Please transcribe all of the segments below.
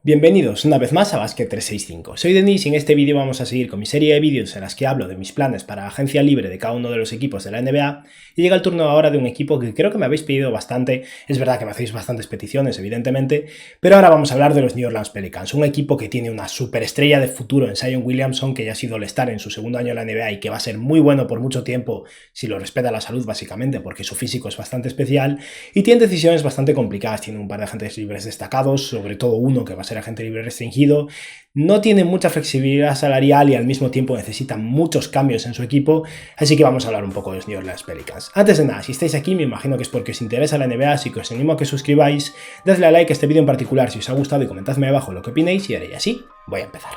Bienvenidos una vez más a Basket 365. Soy Denis y en este vídeo vamos a seguir con mi serie de vídeos en las que hablo de mis planes para la agencia libre de cada uno de los equipos de la NBA, y llega el turno ahora de un equipo que creo que me habéis pedido bastante. Es verdad que me hacéis bastantes peticiones, evidentemente, pero ahora vamos a hablar de los New Orleans Pelicans, un equipo que tiene una superestrella de futuro en Zion Williamson, que ya ha sido All-Star en su segundo año en la NBA y que va a ser muy bueno por mucho tiempo si lo respeta la salud, básicamente, porque su físico es bastante especial, y tiene decisiones bastante complicadas. Tiene un par de agentes libres destacados, sobre todo uno que va a ser agente libre restringido. No tiene mucha flexibilidad salarial y al mismo tiempo necesita muchos cambios en su equipo, así que vamos a hablar un poco de los New Orleans Pelicans. Antes de nada, si estáis aquí me imagino que es porque os interesa la NBA, así que os animo a que suscribáis, dadle a like a este vídeo en particular si os ha gustado y comentadme abajo lo que opináis, y ahora ya sí, voy a empezar.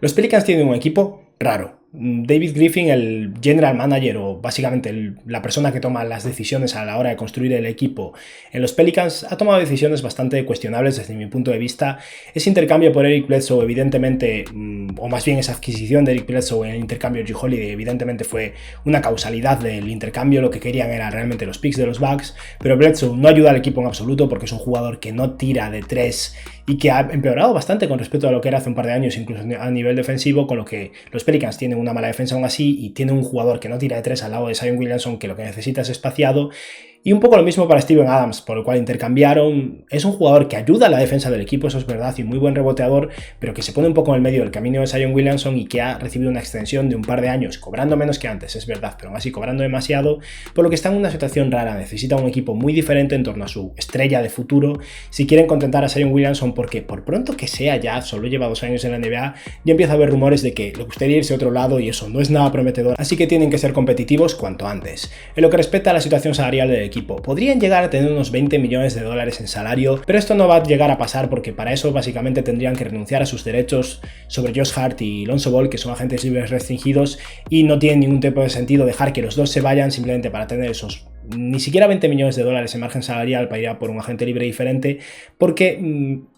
Los Pelicans tienen un equipo raro. David Griffin, el general manager o básicamente la persona que toma las decisiones a la hora de construir el equipo en los Pelicans, ha tomado decisiones bastante cuestionables desde mi punto de vista. Ese intercambio por Eric Bledsoe, evidentemente, o más bien esa adquisición de Eric Bledsoe en el intercambio de Jrue Holiday, evidentemente fue una causalidad del intercambio. Lo que querían era realmente los picks de los Bucks, pero Bledsoe no ayuda al equipo en absoluto porque es un jugador que no tira de tres y que ha empeorado bastante con respecto a lo que era hace un par de años, incluso a nivel defensivo, con lo que los Pelicans tienen una mala defensa aún así y tiene un jugador que no tira de tres al lado de Zion Williamson, que lo que necesita es espaciado. Y un poco lo mismo para Steven Adams, por el cual intercambiaron. Es un jugador que ayuda a la defensa del equipo, eso es verdad, y muy buen reboteador, pero que se pone un poco en el medio del camino de Zion Williamson y que ha recibido una extensión de un par de años, cobrando menos que antes, es verdad, pero aún así cobrando demasiado, por lo que está en una situación rara. Necesita un equipo muy diferente en torno a su estrella de futuro si quieren contentar a Zion Williamson, porque por pronto que sea, ya solo lleva 2 años en la NBA, ya empieza a haber rumores de que le gustaría irse a otro lado y eso no es nada prometedor, así que tienen que ser competitivos cuanto antes. En lo que respecta a la situación salarial del equipo, podrían llegar a tener unos 20 millones de dólares en salario, pero esto no va a llegar a pasar porque para eso básicamente tendrían que renunciar a sus derechos sobre Josh Hart y Lonzo Ball, que son agentes libres restringidos, y no tiene ningún tipo de sentido dejar que los dos se vayan simplemente para tener esos ni siquiera 20 millones de dólares en margen salarial para ir a por un agente libre diferente, porque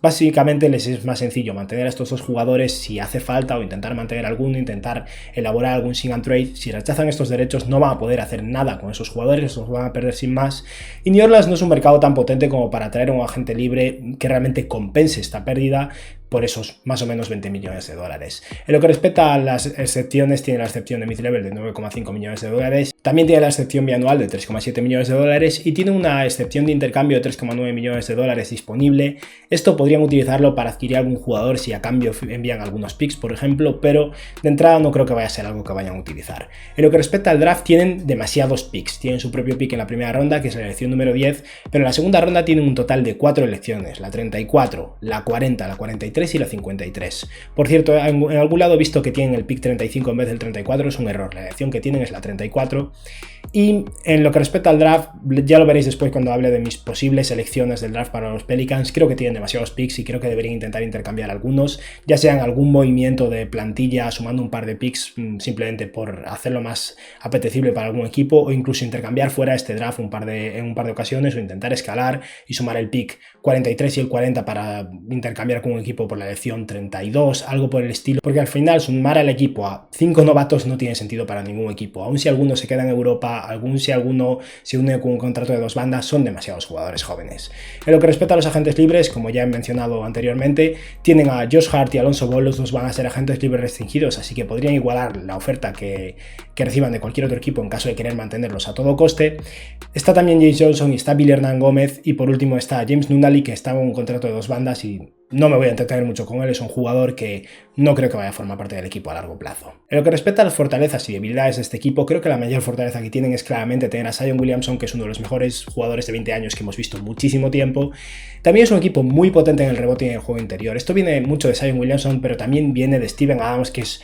básicamente les es más sencillo mantener a estos dos jugadores si hace falta, o intentar mantener alguno, intentar elaborar algún sign and trade. Si rechazan estos derechos no van a poder hacer nada con esos jugadores, los van a perder sin más, y New Orleans no es un mercado tan potente como para traer a un agente libre que realmente compense esta pérdida por esos más o menos 20 millones de dólares. En lo que respecta a las excepciones, tiene la excepción de mid-level de 9,5 millones de dólares, también tiene la excepción bianual de 3,7 millones de dólares y tiene una excepción de intercambio de 3,9 millones de dólares disponible. Esto podrían utilizarlo para adquirir algún jugador si a cambio envían algunos picks, por ejemplo, pero de entrada no creo que vaya a ser algo que vayan a utilizar. En lo que respecta al draft, tienen demasiados picks. Tienen su propio pick en la primera ronda, que es la elección número 10, pero en la segunda ronda tienen un total de 4 elecciones, la 34, la 40, la 43 y la 53. Por cierto, en algún lado he visto que tienen el pick 35 en vez del 34, es un error. La elección que tienen es la 34. Y en lo que respecta al draft, ya lo veréis después cuando hable de mis posibles selecciones del draft para los Pelicans. Creo que tienen demasiados picks y creo que deberían intentar intercambiar algunos, ya sea en algún movimiento de plantilla sumando un par de picks simplemente por hacerlo más apetecible para algún equipo, o incluso intercambiar fuera este draft en un par de ocasiones, o intentar escalar y sumar el pick 43 y el 40 para intercambiar con un equipo por la elección 32, algo por el estilo, porque al final sumar al equipo a 5 novatos no tiene sentido para ningún equipo. Aun si alguno se queda en Europa, si alguno se une con un contrato de 2 bandas, son demasiados jugadores jóvenes. En lo que respecta a los agentes libres, como ya he mencionado anteriormente, tienen a Josh Hart y a Lonzo Ball, los dos van a ser agentes libres restringidos, así que podrían igualar la oferta que reciban de cualquier otro equipo en caso de querer mantenerlos a todo coste. Está también James Johnson y está Billy Hernán Gómez, y por último está James Nunnally, que estaba en un contrato de 2 bandas y no me voy a entretener mucho con él. Es un jugador que no creo que vaya a formar parte del equipo a largo plazo. En lo que respecta a las fortalezas y debilidades de este equipo, creo que la mayor fortaleza que tienen es claramente tener a Zion Williamson, que es uno de los mejores jugadores de 20 años que hemos visto en muchísimo tiempo. También es un equipo muy potente en el rebote y en el juego interior. Esto viene mucho de Zion Williamson, pero también viene de Steven Adams, que es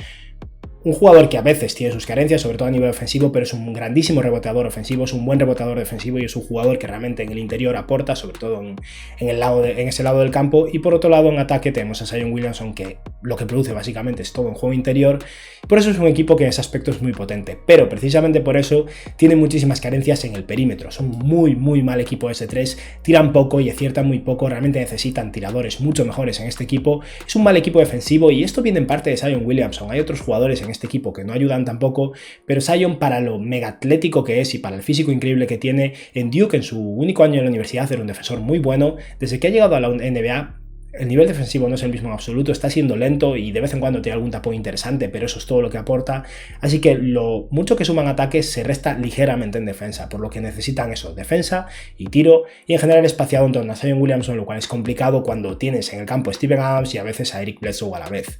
un jugador que a veces tiene sus carencias, sobre todo a nivel ofensivo, pero es un grandísimo reboteador ofensivo, es un buen reboteador defensivo y es un jugador que realmente en el interior aporta, sobre todo en ese lado del campo. Y por otro lado, en ataque tenemos a Zion Williamson, que lo que produce básicamente es todo en juego interior. Por eso es un equipo que en ese aspecto es muy potente, pero precisamente por eso tiene muchísimas carencias en el perímetro. Son muy mal equipo S3, tiran poco y aciertan muy poco, realmente necesitan tiradores mucho mejores en este equipo. Es un mal equipo defensivo y esto viene en parte de Zion Williamson. Hay otros jugadores en este equipo que no ayudan tampoco, pero Zion, para lo mega atlético que es y para el físico increíble que tiene, en Duke, en su único año en la universidad, era un defensor muy bueno. Desde que ha llegado a la NBA, el nivel defensivo no es el mismo en absoluto, está siendo lento y de vez en cuando tiene algún tapón interesante, pero eso es todo lo que aporta. Así que lo mucho que suman ataques se resta ligeramente en defensa, por lo que necesitan eso, defensa y tiro, y en general espaciado en torno a Zion Williamson, lo cual es complicado cuando tienes en el campo a Steven Adams y a veces a Eric Bledsoe a la vez.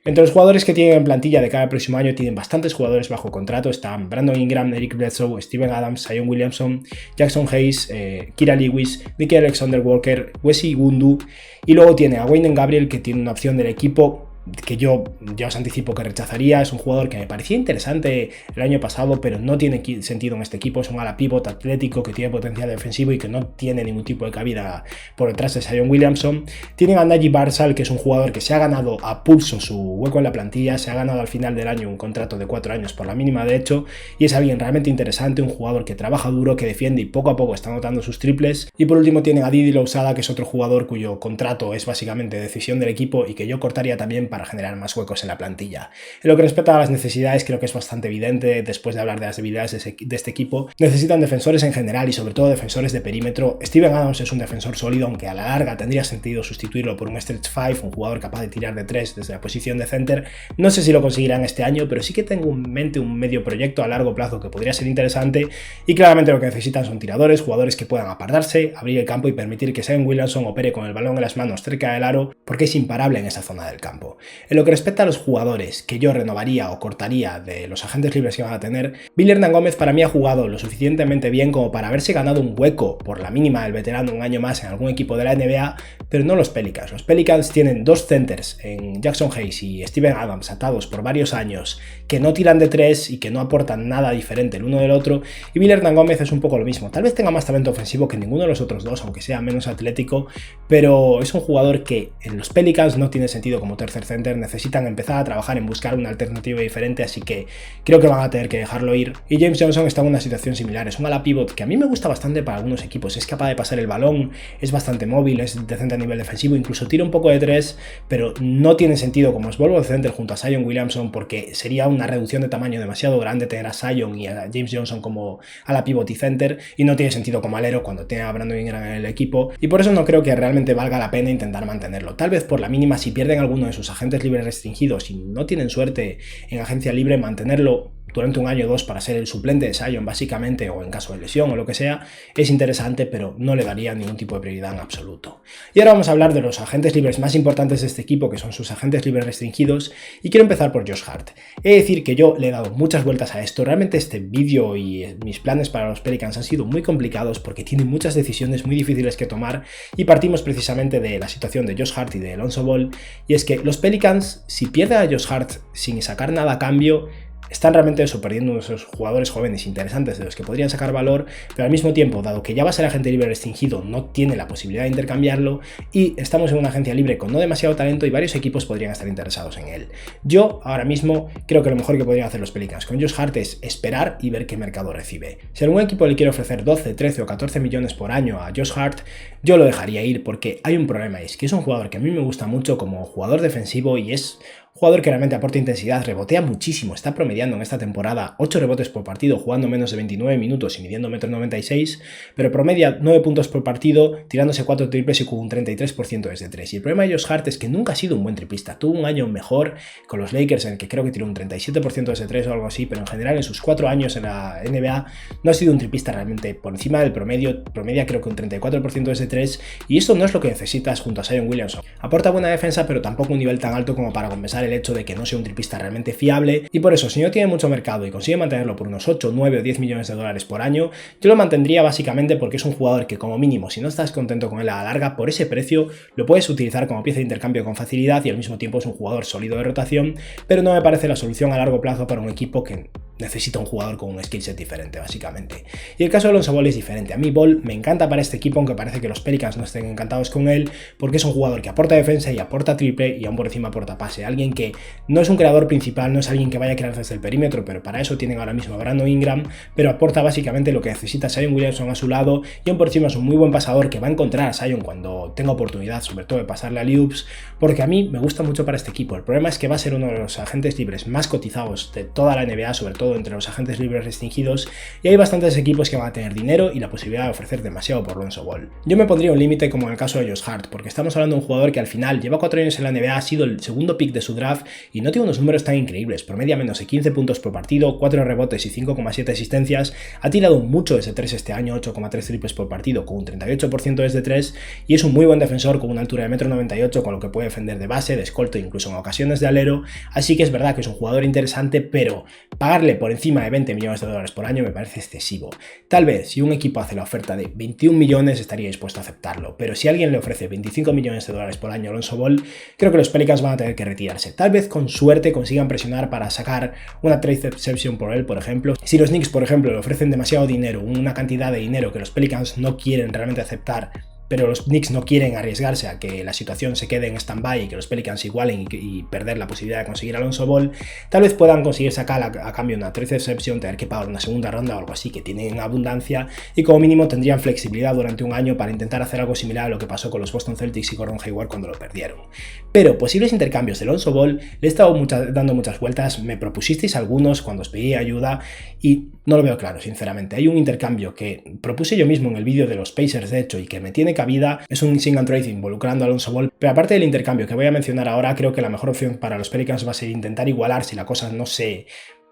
Entre los jugadores que tienen en plantilla de cada próximo año tienen bastantes jugadores bajo contrato. Están Brandon Ingram, Eric Bledsoe, Steven Adams, Zion Williamson, Jackson Hayes, Kira Lewis, Nicky Alexander-Walker, Wesley Iwundu, y luego tiene a Wenyen Gabriel, que tiene una opción del equipo que yo ya os anticipo que rechazaría. Es un jugador que me parecía interesante el año pasado, pero no tiene sentido en este equipo. Es un ala pivot atlético que tiene potencial defensivo y que no tiene ningún tipo de cabida por detrás de Zion Williamson. Tienen a Najee Barsal, que es un jugador que se ha ganado a pulso su hueco en la plantilla, se ha ganado al final del año un contrato de 4 años por la mínima de hecho, y es alguien realmente interesante, un jugador que trabaja duro, que defiende y poco a poco está anotando sus triples. Y por último tienen a Didi Lousada, que es otro jugador cuyo contrato es básicamente decisión del equipo y que yo cortaría también para generar más huecos en la plantilla. En lo que respecta a las necesidades, creo que es bastante evidente, después de hablar de las debilidades de este equipo. Necesitan defensores en general y sobre todo defensores de perímetro. Steven Adams es un defensor sólido, aunque a la larga tendría sentido sustituirlo por un stretch 5, un jugador capaz de tirar de 3 desde la posición de center. No sé si lo conseguirán este año, pero sí que tengo en mente un medio proyecto a largo plazo que podría ser interesante, y claramente lo que necesitan son tiradores, jugadores que puedan apartarse, abrir el campo y permitir que Zion Williamson opere con el balón en las manos cerca del aro, porque es imparable en esa zona del campo. En lo que respecta a los jugadores que yo renovaría o cortaría de los agentes libres que van a tener, Will Hernangómez para mí ha jugado lo suficientemente bien como para haberse ganado un hueco por la mínima del veterano un año más en algún equipo de la NBA, pero no los Pelicans. Los Pelicans tienen dos centers en Jackson Hayes y Steven Adams atados por varios años, que no tiran de 3 y que no aportan nada diferente el uno del otro, y Will Hernangómez es un poco lo mismo. Tal vez tenga más talento ofensivo que ninguno de los otros dos, aunque sea menos atlético, pero es un jugador que en los Pelicans no tiene sentido como tercer center. Necesitan empezar a trabajar en buscar una alternativa diferente, así que creo que van a tener que dejarlo ir. Y James Johnson está en una situación similar, es un ala pivot que a mí me gusta bastante para algunos equipos, es capaz de pasar el balón, es bastante móvil, es decente a nivel defensivo, incluso tira un poco de 3, pero no tiene sentido como small center junto a Zion Williamson, porque sería una reducción de tamaño demasiado grande tener a Zion y a James Johnson como ala pivot y center, y no tiene sentido como alero cuando tiene a Brandon Ingram en el equipo, y por eso no creo que realmente valga la pena intentar mantenerlo. Tal vez por la mínima, si pierden alguno de sus agentes libres restringidos y no tienen suerte en agencia libre, mantenerlo durante un año o dos para ser el suplente de Zion básicamente, o en caso de lesión o lo que sea, es interesante, pero no le daría ningún tipo de prioridad en absoluto. Y ahora vamos a hablar de los agentes libres más importantes de este equipo, que son sus agentes libres restringidos, y quiero empezar por Josh Hart. He de decir que yo le he dado muchas vueltas a esto. Realmente este vídeo y mis planes para los Pelicans han sido muy complicados porque tienen muchas decisiones muy difíciles que tomar, y partimos precisamente de la situación de Josh Hart y de Lonzo Ball, y es que los Pelicans, si pierden a Josh Hart sin sacar nada a cambio, están realmente eso, perdiendo unos esos jugadores jóvenes interesantes de los que podrían sacar valor, pero al mismo tiempo, dado que ya va a ser agente libre restringido, no tiene la posibilidad de intercambiarlo, y estamos en una agencia libre con no demasiado talento y varios equipos podrían estar interesados en él. Yo ahora mismo creo que lo mejor que podrían hacer los Pelicans con Josh Hart es esperar y ver qué mercado recibe. Si algún equipo le quiere ofrecer 12, 13 o 14 millones por año a Josh Hart, yo lo dejaría ir, porque hay un problema, es que es un jugador que a mí me gusta mucho como jugador defensivo y es jugador que realmente aporta intensidad, rebotea muchísimo, está promediando en esta temporada 8 rebotes por partido, jugando menos de 29 minutos y midiendo 1,96 m, pero promedia 9 puntos por partido, tirándose 4 triples y con un 33% desde 3. Y el problema de Josh Hart es que nunca ha sido un buen triplista. Tuvo un año mejor con los Lakers en el que creo que tiró un 37% desde 3 o algo así, pero en general en sus 4 años en la NBA no ha sido un triplista realmente por encima del promedio, promedia creo que un 34% desde 3, y esto no es lo que necesitas junto a Zion Williamson. Aporta buena defensa, pero tampoco un nivel tan alto como para compensar el hecho de que no sea un triplista realmente fiable, y por eso, si no tiene mucho mercado y consigue mantenerlo por unos 8, 9 o 10 millones de dólares por año, yo lo mantendría básicamente porque es un jugador que, como mínimo, si no estás contento con él a la larga, por ese precio lo puedes utilizar como pieza de intercambio con facilidad, y al mismo tiempo es un jugador sólido de rotación, pero no me parece la solución a largo plazo para un equipo que necesita un jugador con un skill set diferente, básicamente. Y el caso de Lonzo Ball es diferente. A mí Ball me encanta para este equipo, aunque parece que los Pelicans no estén encantados con él, porque es un jugador que aporta defensa y aporta triple y aún por encima aporta pase. Alguien que no es un creador principal, no es alguien que vaya a crear desde el perímetro, pero para eso tienen ahora mismo a Brandon Ingram, pero aporta básicamente lo que necesita Zion Williamson a su lado, y aún por encima es un muy buen pasador que va a encontrar a Zion cuando tenga oportunidad, sobre todo de pasarle a alley-oops, porque a mí me gusta mucho para este equipo. El problema es que va a ser uno de los agentes libres más cotizados de toda la NBA, sobre todo entre los agentes libres restringidos, y hay bastantes equipos que van a tener dinero y la posibilidad de ofrecer demasiado por Lonzo Ball. Yo me pondría un límite como en el caso de Josh Hart, porque estamos hablando de un jugador que al final lleva 4 años en la NBA, ha sido el segundo pick de su draft y no tiene unos números tan increíbles, promedia menos de 15 puntos por partido, 4 rebotes y 5,7 asistencias, ha tirado mucho desde 3 este año, 8,3 triples por partido con un 38% desde 3, y es un muy buen defensor con una altura de 1,98 m, con lo que puede defender de base, de escolta, incluso en ocasiones de alero, así que es verdad que es un jugador interesante, pero pagarle por encima de 20 millones de dólares por año me parece excesivo. Tal vez si un equipo hace la oferta de 21 millones estaría dispuesto a aceptarlo, pero si alguien le ofrece 25 millones de dólares por año a Lonzo Ball, creo que los Pelicans van a tener que retirarse. Tal vez con suerte consigan presionar para sacar una trade exception por él, por ejemplo. Si los Knicks, por ejemplo, le ofrecen demasiado dinero, una cantidad de dinero que los Pelicans no quieren realmente aceptar, pero los Knicks no quieren arriesgarse a que la situación se quede en stand-by y que los Pelicans igualen y perder la posibilidad de conseguir a Lonzo Ball, tal vez puedan conseguir sacar a cambio una trade exception, tener que pagar una segunda ronda o algo así que tienen abundancia, y como mínimo tendrían flexibilidad durante un año para intentar hacer algo similar a lo que pasó con los Boston Celtics y Gordon Hayward cuando lo perdieron. Pero posibles intercambios de Lonzo Ball, le he estado dando muchas vueltas, me propusisteis algunos cuando os pedí ayuda y no lo veo claro, sinceramente. Hay un intercambio que propuse yo mismo en el vídeo de los Pacers, de hecho, y que me tiene cabida, es un sing and trade involucrando a Lonzo Ball, pero aparte del intercambio que voy a mencionar ahora, creo que la mejor opción para los Pelicans va a ser intentar igualar si la cosa no se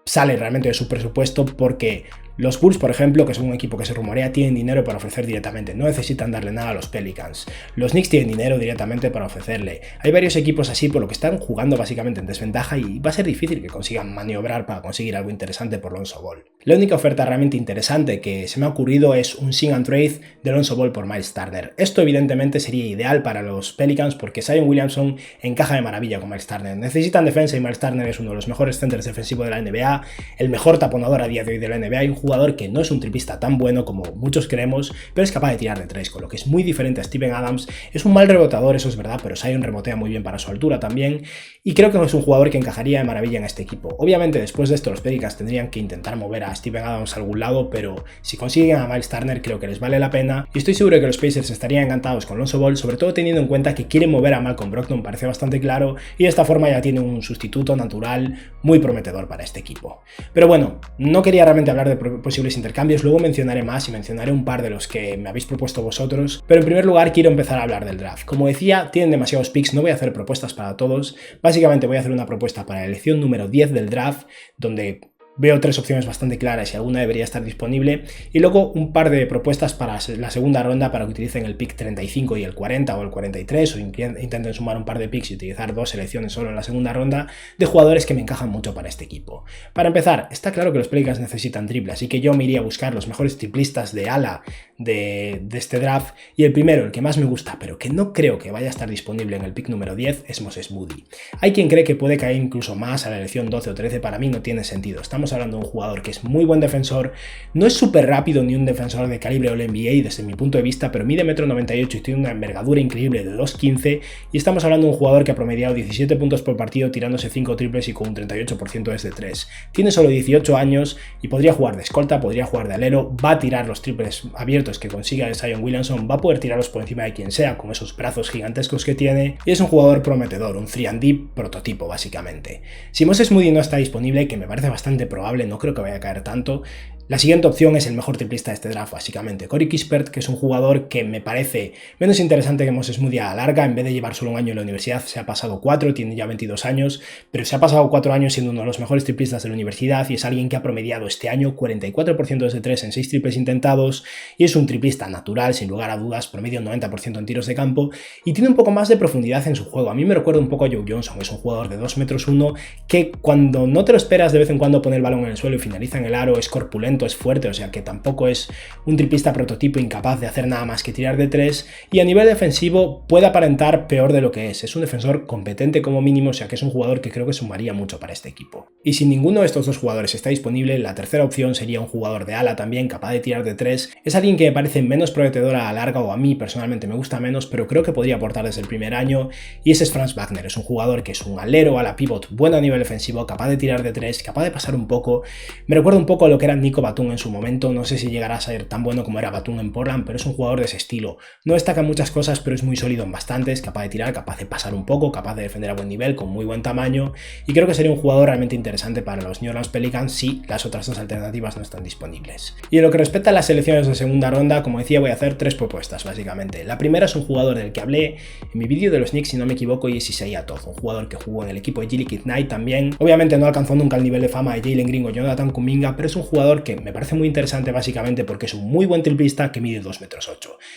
sale realmente de su presupuesto, porque los Bulls, por ejemplo, que son un equipo que se rumorea, tienen dinero para ofrecer directamente, no necesitan darle nada a los Pelicans. Los Knicks tienen dinero directamente para ofrecerle. Hay varios equipos así, por lo que están jugando básicamente en desventaja y va a ser difícil que consigan maniobrar para conseguir algo interesante por Lonzo Ball. La única oferta realmente interesante que se me ha ocurrido es un sing and trade de Lonzo Ball por Miles Turner. Esto evidentemente sería ideal para los Pelicans porque Zion Williamson encaja de maravilla con Miles Turner. Necesitan defensa y Miles Turner es uno de los mejores centers defensivos de la NBA, el mejor taponador a día de hoy de la NBA y un jugador que no es un triplista tan bueno como muchos creemos, pero es capaz de tirar de 3, con lo que es muy diferente a Steven Adams. Es un mal rebotador, eso es verdad, pero Zion rebotea muy bien para su altura también, y creo que es un jugador que encajaría de maravilla en este equipo. Obviamente después de esto los Pelicans tendrían que intentar mover a Steven Adams a algún lado, pero si consiguen a Miles Turner creo que les vale la pena, y estoy seguro de que los Pacers estarían encantados con Lonzo Ball, sobre todo teniendo en cuenta que quieren mover a Malcolm Brogdon, parece bastante claro, y de esta forma ya tiene un sustituto natural muy prometedor para este equipo. Pero bueno, no quería realmente hablar de posibles intercambios, luego mencionaré más y mencionaré un par de los que me habéis propuesto vosotros, pero en primer lugar quiero empezar a hablar del draft. Como decía, tienen demasiados picks, no voy a hacer propuestas para todos, básicamente voy a hacer una propuesta para la elección número 10 del draft, donde veo 3 opciones bastante claras y alguna debería estar disponible, y luego un par de propuestas para la segunda ronda para que utilicen el pick 35 y el 40 o el 43, o intenten sumar un par de picks y utilizar 2 selecciones solo en la segunda ronda de jugadores que me encajan mucho para este equipo. Para empezar, está claro que los Pelicans necesitan triple, así que yo me iría a buscar los mejores triplistas de ala de este draft, y el primero, el que más me gusta, pero que no creo que vaya a estar disponible en el pick número 10, es Moses Moody. Hay quien cree que puede caer incluso más a la elección 12 o 13, para mí no tiene sentido. Estamos hablando de un jugador que es muy buen defensor, no es súper rápido ni un defensor de calibre All-NBA desde mi punto de vista, pero mide 1,98 m y tiene una envergadura increíble de 2,15, y estamos hablando de un jugador que ha promediado 17 puntos por partido tirándose 5 triples y con un 38% desde 3. Tiene solo 18 años y podría jugar de escolta, podría jugar de alero, va a tirar los triples abiertos que consiga de Zion Williamson, va a poder tirarlos por encima de quien sea con esos brazos gigantescos que tiene, y es un jugador prometedor, un 3&D prototipo básicamente. Si Moses Moody no está disponible, que me parece bastante probable, no creo que vaya a caer tanto, la siguiente opción es el mejor triplista de este draft, básicamente, Corey Kispert, que es un jugador que me parece menos interesante que Moses Moody a la larga. En vez de llevar solo un año en la universidad, se ha pasado 4, tiene ya 22 años, pero se ha pasado 4 años siendo uno de los mejores triplistas de la universidad, y es alguien que ha promediado este año 44% desde 3 en 6 triples intentados, y es un triplista natural, sin lugar a dudas, promedio 90% en tiros de campo, y tiene un poco más de profundidad en su juego. A mí me recuerda un poco a Joe Johnson, es un jugador de 2,1 m, que cuando no te lo esperas de vez en cuando pone el balón en el suelo y finaliza en el aro, es corpulento, lanzamiento es fuerte, o sea que tampoco es un triplista prototipo incapaz de hacer nada más que tirar de 3, y a nivel defensivo puede aparentar peor de lo que es un defensor competente como mínimo, o sea que es un jugador que creo que sumaría mucho para este equipo. Y si ninguno de estos dos jugadores está disponible, la tercera opción sería un jugador de ala también capaz de tirar de 3, es alguien que me parece menos prometedora a la larga, o a mí personalmente me gusta menos, pero creo que podría aportar desde el primer año, y ese es Franz Wagner. Es un jugador que es un alero a la pivot bueno a nivel defensivo, capaz de tirar de 3, capaz de pasar un poco. Me recuerda un poco a lo que era Nico Batum en su momento, no sé si llegará a ser tan bueno como era Batum en Portland, pero es un jugador de ese estilo. No destaca en muchas cosas, pero es muy sólido en bastantes, capaz de tirar, capaz de pasar un poco, capaz de defender a buen nivel, con muy buen tamaño, y creo que sería un jugador realmente interesante para los New Orleans Pelicans si las otras dos alternativas no están disponibles. Y en lo que respecta a las selecciones de segunda ronda, como decía, voy a hacer 3 propuestas básicamente. La primera es un jugador del que hablé en mi vídeo de los Knicks, si no me equivoco, y es Isaiah Todd, un jugador que jugó en el equipo de G-League Ignite también. Obviamente no alcanzó nunca el nivel de fama de Jalen Green o Jonathan Kuminga, pero es un jugador que me parece muy interesante básicamente porque es un muy buen triplista que mide 2,8 metros.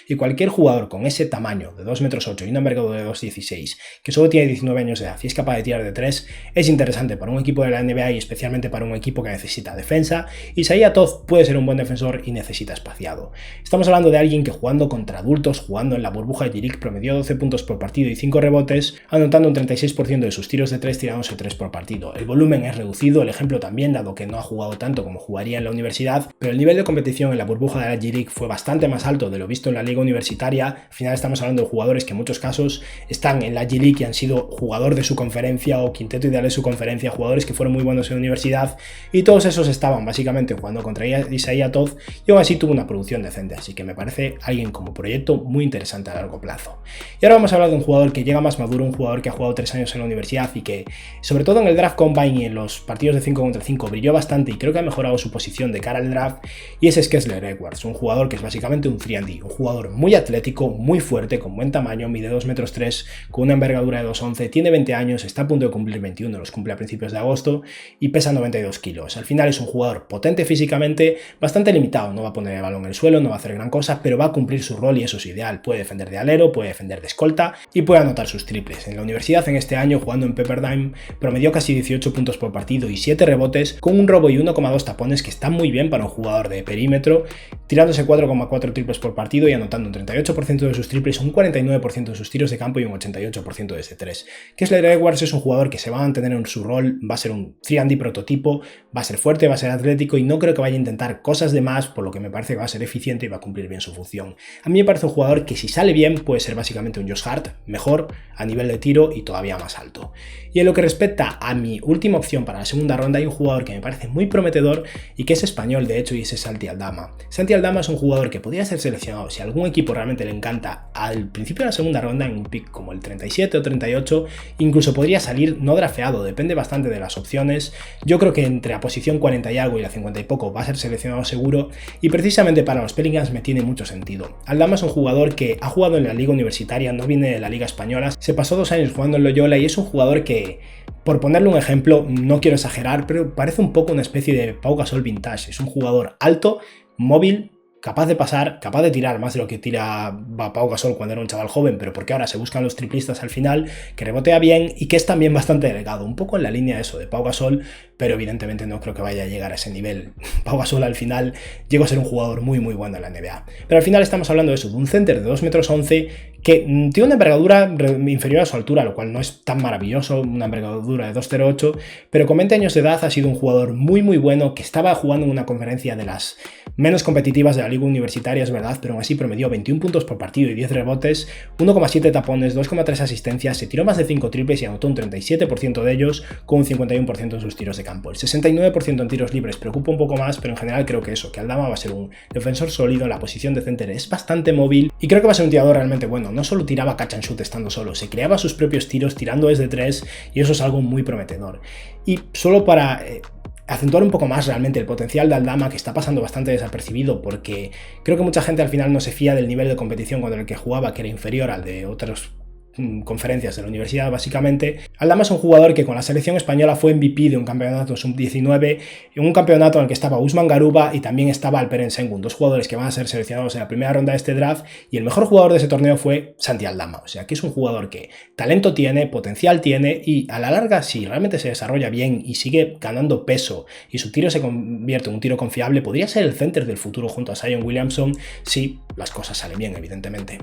Y cualquier jugador con ese tamaño de 2,8 metros y una envergadura de 2,16, que solo tiene 19 años de edad y es capaz de tirar de 3, es interesante para un equipo de la NBA y especialmente para un equipo que necesita defensa. Isaiah Todd puede ser un buen defensor y necesita espaciado. Estamos hablando de alguien que jugando contra adultos, jugando en la burbuja de G-League, promedió 12 puntos por partido y 5 rebotes, anotando un 36% de sus tiros de 3 tirándose 3 por partido. El volumen es reducido, el ejemplo también, dado que no ha jugado tanto como jugaría en la universidad, pero el nivel de competición en la burbuja de la G-League fue bastante más alto de lo visto en la liga universitaria. Al final estamos hablando de jugadores que en muchos casos están en la G-League y han sido jugador de su conferencia o quinteto ideal de su conferencia, jugadores que fueron muy buenos en la universidad, y todos esos estaban básicamente jugando contra Isaiah Todd y aún así tuvo una producción decente, así que me parece alguien como proyecto muy interesante a largo plazo. Y ahora vamos a hablar de un jugador que llega más maduro, un jugador que ha jugado 3 años en la universidad y que sobre todo en el draft combine y en los partidos de 5 contra 5 brilló bastante y creo que ha mejorado su posición de cara al draft, y ese es Kessler Edwards, un jugador que es básicamente un 3&D, un jugador muy atlético, muy fuerte, con buen tamaño, mide 2,3 metros, con una envergadura de 2,11, tiene 20 años, está a punto de cumplir 21, los cumple a principios de agosto y pesa 92 kilos. Al final es un jugador potente físicamente, bastante limitado, no va a poner el balón en el suelo, no va a hacer gran cosa, pero va a cumplir su rol y eso es ideal. Puede defender de alero, puede defender de escolta y puede anotar sus triples. En la universidad en este año, jugando en Pepperdine, promedió casi 18 puntos por partido y 7 rebotes, con un robo y 1,2 tapones que están muy bien para un jugador de perímetro, tirándose 4,4 triples por partido y anotando un 38% de sus triples, un 49% de sus tiros de campo y un 88% desde 3. Kessler Edwards es un jugador que se va a mantener en su rol, va a ser un 3&D prototipo, va a ser fuerte, va a ser atlético y no creo que vaya a intentar cosas de más, por lo que me parece que va a ser eficiente y va a cumplir bien su función. A mí me parece un jugador que si sale bien puede ser básicamente un Josh Hart, mejor a nivel de tiro y todavía más alto. Y en lo que respecta a mi última opción para la segunda ronda, hay un jugador que me parece muy prometedor y que es español de hecho, y ese es Santi Aldama. Santi Aldama es un jugador que podría ser seleccionado si algún equipo realmente le encanta al principio de la segunda ronda en un pick como el 37 o 38, incluso podría salir no drafeado, depende bastante de las opciones. Yo creo que entre la posición 40 y algo y la 50 y poco va a ser seleccionado seguro, y precisamente para los Pelicans me tiene mucho sentido. Aldama es un jugador que ha jugado en la liga universitaria, no viene de la liga española, se pasó 2 años jugando en Loyola y es un jugador que, por ponerle un ejemplo, no quiero exagerar, pero parece un poco una especie de Pau Gasol vintage. Es un jugador alto, móvil, capaz de pasar, capaz de tirar más de lo que tira Pau Gasol cuando era un chaval joven, pero porque ahora se buscan los triplistas al final, que rebotea bien y que es también bastante delgado, un poco en la línea de eso de Pau Gasol, pero evidentemente no creo que vaya a llegar a ese nivel. Pau Gasol al final llegó a ser un jugador muy muy bueno en la NBA, pero al final estamos hablando de eso, de un center de 2,11 metros que tiene una envergadura inferior a su altura, lo cual no es tan maravilloso, una envergadura de 2,08, pero con 20 años de edad ha sido un jugador muy bueno, que estaba jugando en una conferencia de las menos competitivas de la liga universitaria, es verdad, pero aún así promedió 21 puntos por partido y 10 rebotes, 1,7 tapones, 2,3 asistencias, se tiró más de 5 triples y anotó un 37% de ellos, con un 51% en sus tiros de campo. El 69% en tiros libres preocupa un poco más, pero en general creo que eso, que Aldama va a ser un defensor sólido en la posición de center, es bastante móvil y creo que va a ser un tirador realmente bueno. No solo tiraba catch and shoot estando solo, se creaba sus propios tiros tirando desde 3 y eso es algo muy prometedor. Y solo para acentuar un poco más realmente el potencial de Aldama, que está pasando bastante desapercibido porque creo que mucha gente al final no se fía del nivel de competición con el que jugaba, que era inferior al de otros conferencias de la universidad básicamente. Aldama es un jugador que con la selección española fue MVP de un campeonato sub-19, en un campeonato en el que estaba Usman Garuba y también estaba Alperen Sengun, dos jugadores que van a ser seleccionados en la primera ronda de este draft, y el mejor jugador de ese torneo fue Santi Aldama. O sea que es un jugador que talento tiene, potencial tiene, y a la larga, si realmente se desarrolla bien y sigue ganando peso y su tiro se convierte en un tiro confiable, podría ser el center del futuro junto a Zion Williamson si las cosas salen bien, evidentemente.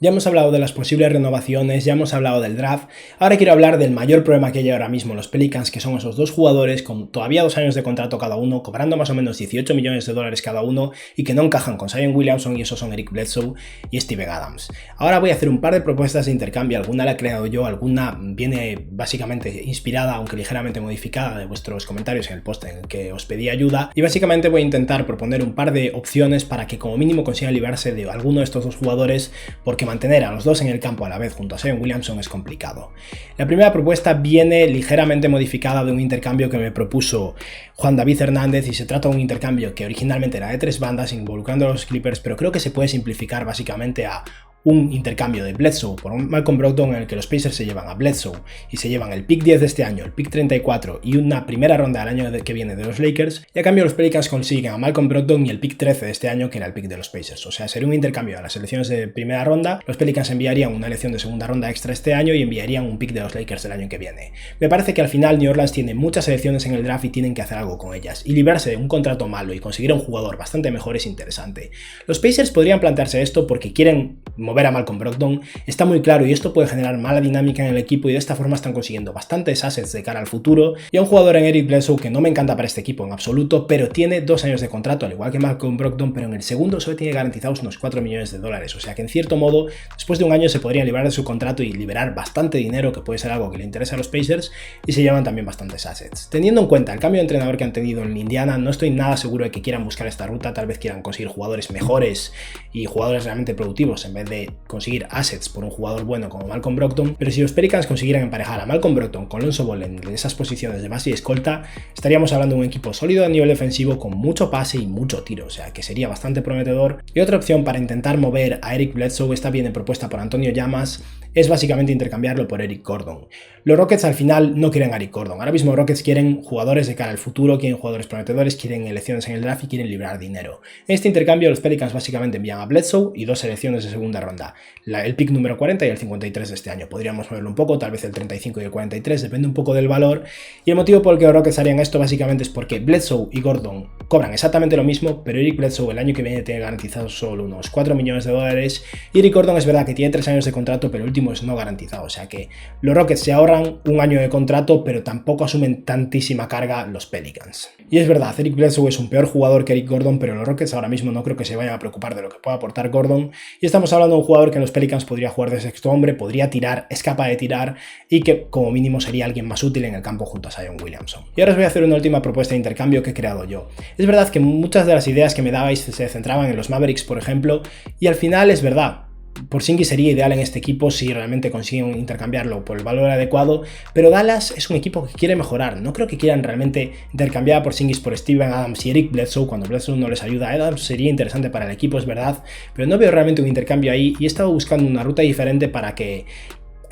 Ya hemos hablado de las posibles renovaciones, ya hemos hablado del draft, ahora quiero hablar del mayor problema que hay ahora mismo en los Pelicans, que son esos dos jugadores con todavía 2 años de contrato cada uno, cobrando más o menos 18 millones de dólares cada uno y que no encajan con Zion Williamson, y esos son Eric Bledsoe y Steven Adams. Ahora voy a hacer un par de propuestas de intercambio, alguna la he creado yo, alguna viene básicamente inspirada, aunque ligeramente modificada, de vuestros comentarios en el post en el que os pedí ayuda, y básicamente voy a intentar proponer un par de opciones para que como mínimo consigan librarse de alguno de estos dos jugadores, porque mantener a los dos en el campo a la vez junto a Zion Williamson es complicado. La primera propuesta viene ligeramente modificada de un intercambio que me propuso Juan David Hernández, y se trata de un intercambio que originalmente era de 3 bandas involucrando a los Clippers, pero creo que se puede simplificar básicamente a un intercambio de Bledsoe por un Malcolm Brogdon, en el que los Pacers se llevan a Bledsoe y se llevan el pick 10 de este año, el pick 34 y una primera ronda del año que viene de los Lakers, y a cambio los Pelicans consiguen a Malcolm Brogdon y el pick 13 de este año, que era el pick de los Pacers. O sea, sería un intercambio de las selecciones de primera ronda, los Pelicans enviarían una elección de segunda ronda extra este año y enviarían un pick de los Lakers del año que viene. Me parece que al final New Orleans tiene muchas selecciones en el draft y tienen que hacer algo con ellas, y librarse de un contrato malo y conseguir a un jugador bastante mejor es interesante. Los Pacers podrían plantearse esto porque quieren mover a Malcolm Brogdon, está muy claro, y esto puede generar mala dinámica en el equipo, y de esta forma están consiguiendo bastantes assets de cara al futuro, y a un jugador en Eric Bledsoe que no me encanta para este equipo en absoluto, pero tiene 2 años de contrato, al igual que Malcolm Brogdon, pero en el segundo solo tiene garantizados unos 4 millones de dólares, o sea que en cierto modo, después de un año se podrían librar de su contrato y liberar bastante dinero, que puede ser algo que le interesa a los Pacers, y se llevan también bastantes assets. Teniendo en cuenta el cambio de entrenador que han tenido en Indiana, no estoy nada seguro de que quieran buscar esta ruta, tal vez quieran conseguir jugadores mejores y jugadores realmente productivos en vez de conseguir assets por un jugador bueno como Malcolm Brogdon, pero si los Pelicans consiguieran emparejar a Malcolm Brogdon con Lonzo Ball en esas posiciones de base y escolta, estaríamos hablando de un equipo sólido a nivel defensivo con mucho pase y mucho tiro, o sea que sería bastante prometedor. Y otra opción para intentar mover a Eric Bledsoe, esta viene propuesta por Antonio Llamas, es básicamente intercambiarlo por Eric Gordon. Los Rockets al final no quieren a Eric Gordon, ahora mismo Rockets quieren jugadores de cara al futuro, quieren jugadores prometedores, quieren elecciones en el draft y quieren librar dinero. En este intercambio los Pelicans básicamente envían a Bledsoe y 2 selecciones de segunda ronda, el pick número 40 y el 53 de este año. Podríamos moverlo un poco, tal vez el 35 y el 43, depende un poco del valor, y el motivo por el que los Rockets harían esto básicamente es porque Bledsoe y Gordon cobran exactamente lo mismo, pero Eric Bledsoe el año que viene tiene garantizado solo unos 4 millones de dólares, y Eric Gordon es verdad que tiene 3 años de contrato, pero el último es no garantizado, o sea que los Rockets se ahorran un año de contrato, pero tampoco asumen tantísima carga los Pelicans. Y es verdad, Eric Bledsoe es un peor jugador que Eric Gordon, pero los Rockets ahora mismo no creo que se vayan a preocupar de lo que pueda aportar Gordon, y estamos hablando de un jugador que en los Pelicans podría jugar de sexto hombre, podría tirar, es capaz de tirar, y que como mínimo sería alguien más útil en el campo junto a Zion Williamson. Y ahora os voy a hacer una última propuesta de intercambio que he creado yo. Es verdad que muchas de las ideas que me dabais se centraban en los Mavericks, por ejemplo, y al final es verdad, Porzingis sería ideal en este equipo si realmente consiguen intercambiarlo por el valor adecuado, pero Dallas es un equipo que quiere mejorar. No creo que quieran realmente intercambiar a Porzingis por Steven Adams y Eric Bledsoe. Cuando Bledsoe no les ayuda, Adams sería interesante para el equipo, es verdad, pero no veo realmente un intercambio ahí, y he estado buscando una ruta diferente para que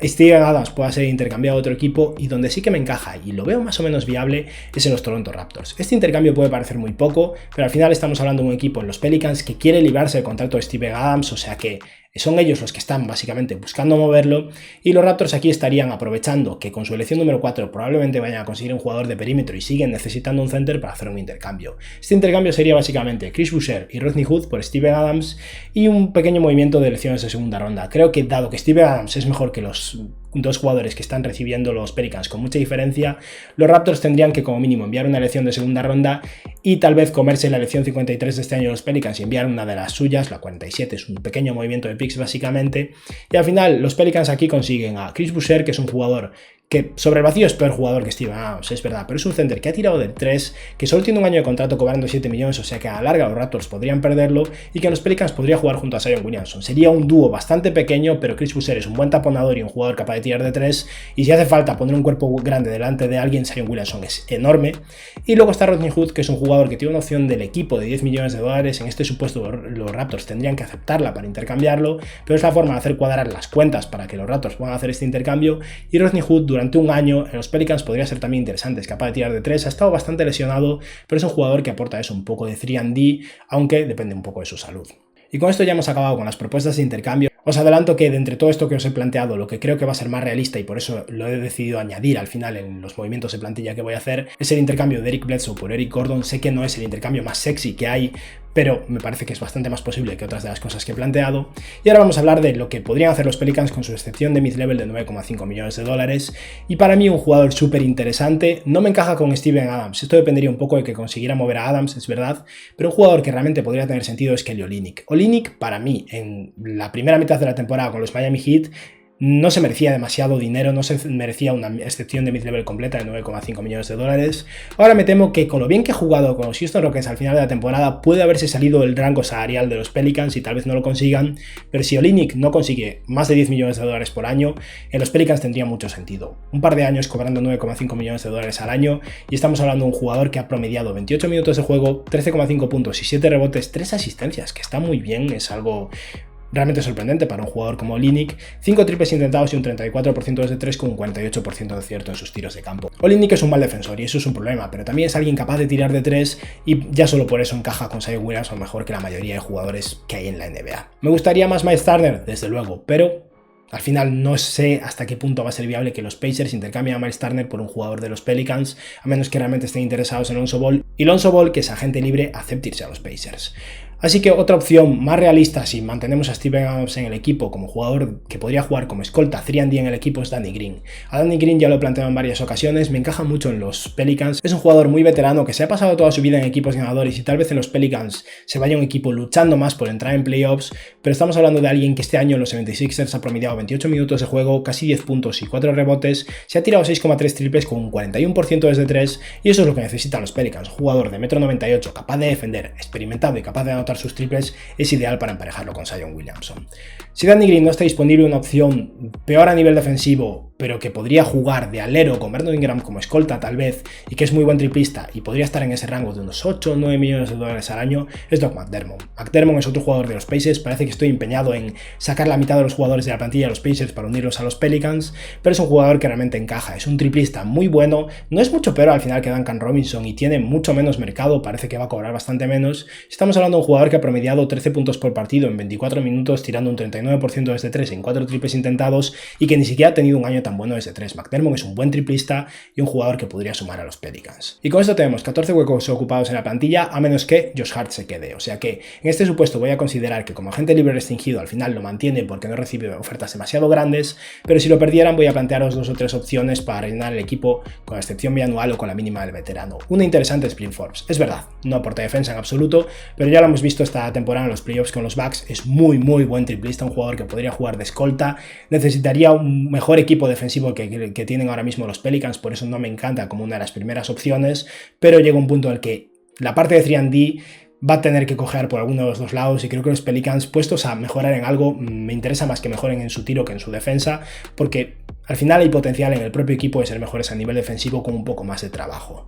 Steven Adams pueda ser intercambiado a otro equipo, y donde sí que me encaja y lo veo más o menos viable es en los Toronto Raptors. Este intercambio puede parecer muy poco, pero al final estamos hablando de un equipo en los Pelicans que quiere librarse del contrato de Steven Adams, o sea que son ellos los que están básicamente buscando moverlo, y los Raptors aquí estarían aprovechando que con su elección número 4 probablemente vayan a conseguir un jugador de perímetro y siguen necesitando un center para hacer un intercambio. Este intercambio sería básicamente Chris Boucher y Rodney Hood por Steven Adams y un pequeño movimiento de elecciones de segunda ronda. Creo que dado que Steven Adams es mejor que los dos jugadores que están recibiendo los Pelicans con mucha diferencia, los Raptors tendrían que como mínimo enviar una elección de segunda ronda y tal vez comerse la elección 53 de este año de los Pelicans y enviar una de las suyas, la 47, es un pequeño movimiento de picks básicamente, y al final los Pelicans aquí consiguen a Chris Boucher, que es un jugador que sobre el vacío es peor jugador que Steven Adams, es verdad, pero es un center que ha tirado del 3, que solo tiene un año de contrato cobrando 7 millones, o sea que a la larga los Raptors podrían perderlo y que en los Pelicans podría jugar junto a Zion Williamson. Sería un dúo bastante pequeño, pero Chris Boucher es un buen taponador y un jugador capaz de tirar de 3, y si hace falta poner un cuerpo grande delante de alguien, Zion Williamson es enorme. Y luego está Rodney Hood, que es un jugador que tiene una opción del equipo de 10 millones de dólares. En este supuesto los Raptors tendrían que aceptarla para intercambiarlo, pero es la forma de hacer cuadrar las cuentas para que los Raptors puedan hacer este intercambio. Y Rodney Hood durante un año en los Pelicans podría ser también interesante, es capaz de tirar de 3, ha estado bastante lesionado, pero es un jugador que aporta eso, un poco de 3&D, aunque depende un poco de su salud. Y con esto ya hemos acabado con las propuestas de intercambio. Os adelanto que de entre todo esto que os he planteado, lo que creo que va a ser más realista, y por eso lo he decidido añadir al final en los movimientos de plantilla que voy a hacer, es el intercambio de Eric Bledsoe por Eric Gordon. Sé que no es el intercambio más sexy que hay, pero me parece que es bastante más posible que otras de las cosas que he planteado. Y ahora vamos a hablar de lo que podrían hacer los Pelicans con su excepción de mid-level de 9,5 millones de dólares. Y para mí un jugador súper interesante, no me encaja con Steven Adams, esto dependería un poco de que consiguiera mover a Adams, es verdad, pero un jugador que realmente podría tener sentido es Kelly Olynyk. Olynyk, para mí, en la primera mitad de la temporada con los Miami Heat, no se merecía demasiado dinero, no se merecía una excepción de mid-level completa de 9,5 millones de dólares. Ahora me temo que con lo bien que he jugado con los Houston Rockets al final de la temporada puede haberse salido el rango salarial de los Pelicans y tal vez no lo consigan, pero si Olynyk no consigue más de 10 millones de dólares por año, en los Pelicans tendría mucho sentido. Un par de años cobrando 9,5 millones de dólares al año y estamos hablando de un jugador que ha promediado 28 minutos de juego, 13,5 puntos y 7 rebotes, 3 asistencias, que está muy bien, es algo realmente sorprendente para un jugador como Olynyk. 5 triples intentados y un 34% desde 3 con un 48% de cierto en sus tiros de campo. Olynyk es un mal defensor y eso es un problema, pero también es alguien capaz de tirar de 3 y ya solo por eso encaja con Zion Williamson mejor que la mayoría de jugadores que hay en la NBA. Me gustaría más Miles Turner, desde luego, pero al final no sé hasta qué punto va a ser viable que los Pacers intercambien a Miles Turner por un jugador de los Pelicans, a menos que realmente estén interesados en Lonzo Ball, y Lonzo Ball, que es agente libre, acepte irse a los Pacers. Así que otra opción más realista si mantenemos a Steven Adams en el equipo como jugador que podría jugar como escolta 3&D en el equipo es Danny Green. A Danny Green ya lo he planteado en varias ocasiones, me encaja mucho en los Pelicans, es un jugador muy veterano que se ha pasado toda su vida en equipos ganadores y tal vez en los Pelicans se vaya un equipo luchando más por entrar en playoffs, pero estamos hablando de alguien que este año en los 76ers ha promediado 28 minutos de juego, casi 10 puntos y 4 rebotes, se ha tirado 6,3 triples con un 41% desde 3 y eso es lo que necesitan los Pelicans, un jugador de 1,98 m capaz de defender, experimentado y capaz de anotar sus triples es ideal para emparejarlo con Zion Williamson. Si Danny Green no está disponible, una opción peor a nivel defensivo, pero que podría jugar de alero con Brandon Ingram como escolta tal vez, y que es muy buen triplista y podría estar en ese rango de unos 8 o 9 millones de dólares al año, es Doug McDermott. McDermott es otro jugador de los Pacers, parece que estoy empeñado en sacar la mitad de los jugadores de la plantilla de los Pacers para unirlos a los Pelicans, pero es un jugador que realmente encaja, es un triplista muy bueno, no es mucho peor al final que Duncan Robinson y tiene mucho menos mercado, parece que va a cobrar bastante menos. Estamos hablando de un jugador que ha promediado 13 puntos por partido en 24 minutos, tirando un 39% desde 3 en 4 triples intentados y que ni siquiera ha tenido un año tan bueno desde 3. McDermott es un buen triplista y un jugador que podría sumar a los Pelicans. Y con esto tenemos 14 huecos ocupados en la plantilla, a menos que Josh Hart se quede. O sea que en este supuesto voy a considerar que como agente libre restringido al final lo mantiene porque no recibe ofertas demasiado grandes, pero si lo perdieran voy a plantearos 2 o 3 opciones para rellenar el equipo con la excepción bianual o con la mínima del veterano. Una interesante es Bryn Forbes. Es verdad, no aporta defensa en absoluto, pero ya lo hemos visto esta temporada en los playoffs con los Bucks, es muy buen triplista, un jugador que podría jugar de escolta, necesitaría un mejor equipo defensivo que tienen ahora mismo los Pelicans, por eso no me encanta como una de las primeras opciones, pero llega un punto en el que la parte de 3&D va a tener que coger por alguno de los dos lados y creo que los Pelicans, puestos a mejorar en algo, me interesa más que mejoren en su tiro que en su defensa, porque al final hay potencial en el propio equipo de ser mejores a nivel defensivo con un poco más de trabajo.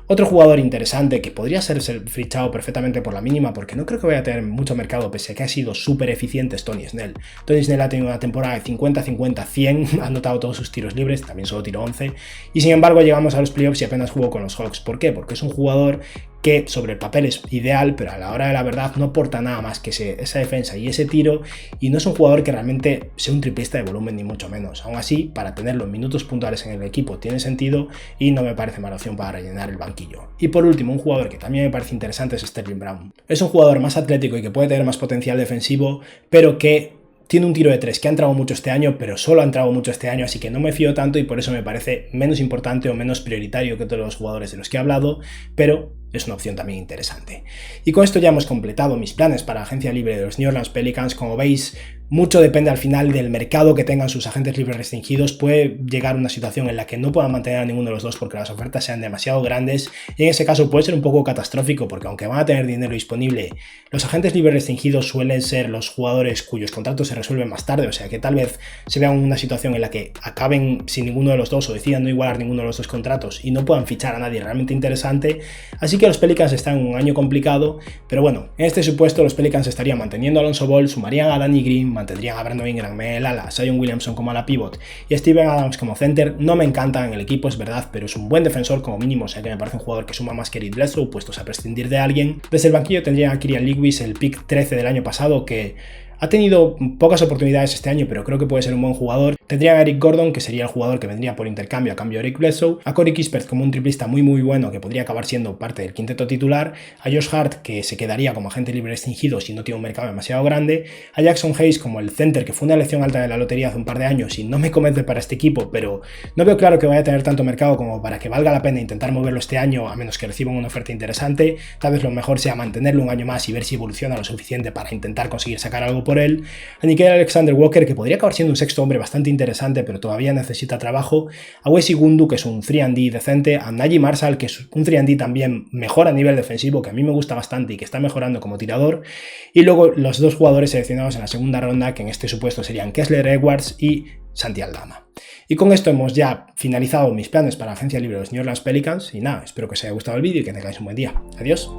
Otro jugador interesante que podría ser fichado perfectamente por la mínima, porque no creo que vaya a tener mucho mercado pese a que ha sido súper eficiente, es Tony Snell. Tony Snell ha tenido una temporada de 50-50-100, ha anotado todos sus tiros libres, también solo tiró 11, y sin embargo llegamos a los playoffs y apenas jugó con los Hawks. ¿Por qué? Porque es un jugador que sobre el papel es ideal, pero a la hora de la verdad no aporta nada más que esa defensa y ese tiro, y no es un jugador que realmente sea un triplista de volumen ni mucho menos. Aún así, para tenerlo en minutos puntuales en el equipo tiene sentido y no me parece mala opción para rellenar el banquillo. Y por último, un jugador que también me parece interesante es Sterling Brown. Es un jugador más atlético y que puede tener más potencial defensivo, pero que tiene un tiro de 3 que ha entrado mucho este año, pero solo ha entrado mucho este año, así que no me fío tanto y por eso me parece menos importante o menos prioritario que todos los jugadores de los que he hablado, pero es una opción también interesante. Y con esto ya hemos completado mis planes para la agencia libre de los New Orleans Pelicans. Como veis, mucho depende al final del mercado que tengan sus agentes libres restringidos. Puede llegar una situación en la que no puedan mantener a ninguno de los dos porque las ofertas sean demasiado grandes, y en ese caso puede ser un poco catastrófico, porque aunque van a tener dinero disponible, los agentes libres restringidos suelen ser los jugadores cuyos contratos se resuelven más tarde, o sea que tal vez se vean en una situación en la que acaben sin ninguno de los dos o decidan no igualar ninguno de los dos contratos y no puedan fichar a nadie realmente interesante. Así que los Pelicans están en un año complicado, pero bueno, en este supuesto los Pelicans estarían manteniendo a Alonso Ball, sumarían a Danny Green, mantendrían a Brandon Ingram en el ala, Zion Williamson como ala pivot y Steven Adams como center. No me encanta en el equipo, es verdad, pero es un buen defensor como mínimo, o sea que me parece un jugador que suma más que Eric Bledsoe, puestos a prescindir de alguien. Desde el banquillo tendrían a Kyrian Lewis, el pick 13 del año pasado, que ha tenido pocas oportunidades este año, pero creo que puede ser un buen jugador. Tendrían a Eric Gordon, que sería el jugador que vendría por intercambio a cambio de Eric Bledsoe, a Corey Kispert como un triplista muy bueno que podría acabar siendo parte del quinteto titular, a Josh Hart, que se quedaría como agente libre restringido si no tiene un mercado demasiado grande, a Jackson Hayes como el center, que fue una elección alta de la lotería hace un par de años y no me convence para este equipo, pero no veo claro que vaya a tener tanto mercado como para que valga la pena intentar moverlo este año, a menos que reciban una oferta interesante. Tal vez lo mejor sea mantenerlo un año más y ver si evoluciona lo suficiente para intentar conseguir sacar algo por él. A Nickeil Alexander-Walker, que podría acabar siendo un sexto hombre bastante interesante, pero todavía necesita trabajo, a Wes Igundu, que es un 3&D decente, a Najee Marshall, que es un 3&D también mejor a nivel defensivo, que a mí me gusta bastante y que está mejorando como tirador, y luego los dos jugadores seleccionados en la segunda ronda, que en este supuesto serían Kessler Edwards y Santi Aldama. Y con esto hemos ya finalizado mis planes para la agencia libre de los New Orleans Pelicans, y nada, espero que os haya gustado el vídeo y que tengáis un buen día. Adiós.